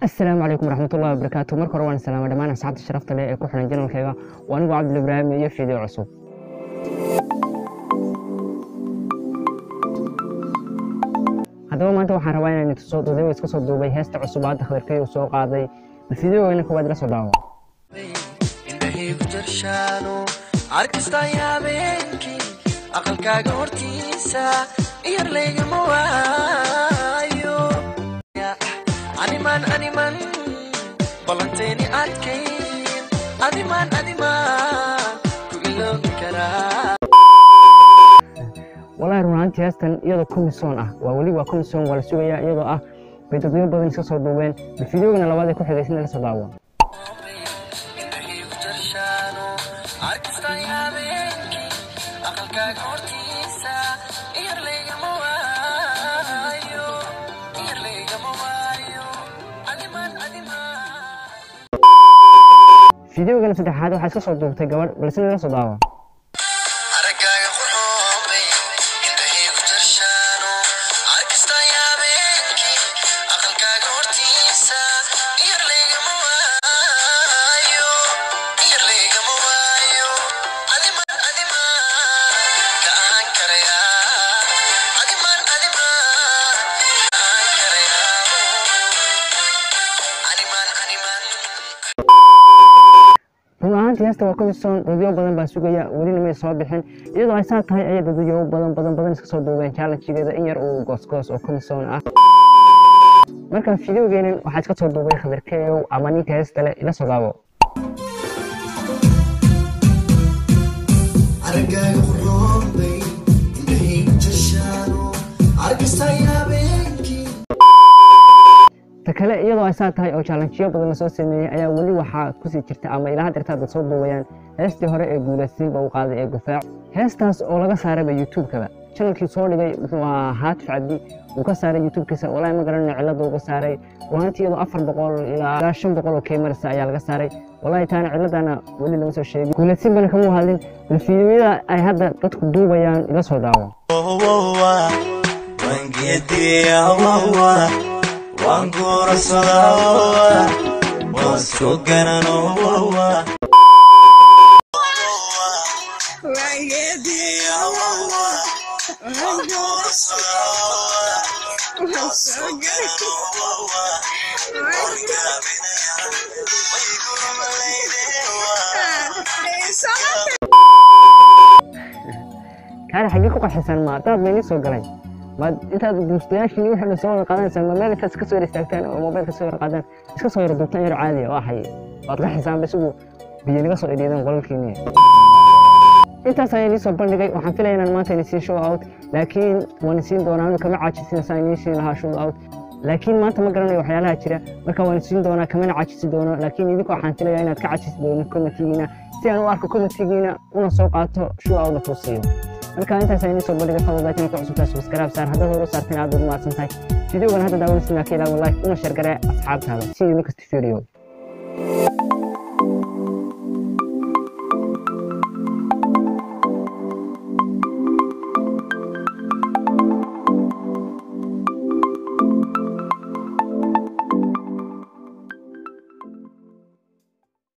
السلام عليكم ورحمة الله وبركاته. مركب روان السلام دمان أصحاب الشرف تلي يكون حنا جنون كذا وأنا عبد الإبراهيم يفيد العصوب. هذا ما أنت وحرواينا إن تصوت وذي ويسكت دوبي هست عصوبات دخل كي وسوق هذا الفيديو وينك وبدرس وداوا. Animan balanteni adkayn adiman ku iloob karaa والله runtii haastan iyadoo komisoon ah waa komisoon wala sugaya iyadoo ah video badan iska soo duubeen videogana labaad ay ku xigaysan la soo daawo فيديو قال فتح هذا وحاسس صوت دوبتي قبل بس إنه صوت داوا. runtii hasta waa komisoon video badan baa sugaya weli ma soo bixin iyadoo ay saar tahay ayada video badan iska soo duubeen challenge-geeda in yar oo goos oo komisoon ah marka videogeenan waxa iska soo duubay khadarkeeyo ama ninka heesta leh ila soo daabo aragaaga qurxoonay indhahay jashaano arkistayaabeenki takale iyadoo ay saar tahay oo challenge badan la soo sameeyay ayaa weli waxa ku sii jirta ama ilaa hadda dad soo duubayaan heestii hore ee guulaysiin baa u qaaday ee gufaac heestaas oo laga saaray YouTube-ka channelkii soo dhigay waa Haatif Cabdi uu ka saaray YouTube-kiisa wallahi ma garanay cilada uu ka saaray runtii iyadoo 400 ilaa 500 oo kamerasa ayaa laga saaray wallahi taana ciladana weli lama soo sheegin guulaysiin bana kama hadlin fiidiyoyada ay hadda dadku duubayaan ila soo daawo وانقور الصلاة واسكوكنا نووا وانقدي يا الله وانقور الصلاة واسكوكنا نووا وانقابنا يا ويقولوا مليدي كان حقيقة حسن ما طاب مني سوقري ما أنت مستياش اللي يحب يسوي القناة سما ما لك تسكسر يستكتان أو موبايل كسر القناة تسكسر دوتان ير عادي واحد أطلع حساب بسوي بيجي قصر إيدين ولا الكيمياء أنت سايني صبر لقي وحنفلا أنا ما تنسي شو أوت لكن ونسين دونا كمان عاجزين سايني شيء لها شو أوت لكن ما أنت ما قرنا وحيالها كذا مركا ونسين دونا كمان عاجزين دونا لكن يديك وحنفلا أنا كعاجز دونا كم تيجينا سيان وارك كم تيجينا ونسوقاته شو أوت نفوسيه marka inta sayni soo bandhigay fadlan ku cusubtaas subscribe saar hadda hore saarteen aad u mahadsantahay video-gan hadda daawanaysa keenaa like una share garee asxaabtaada si next video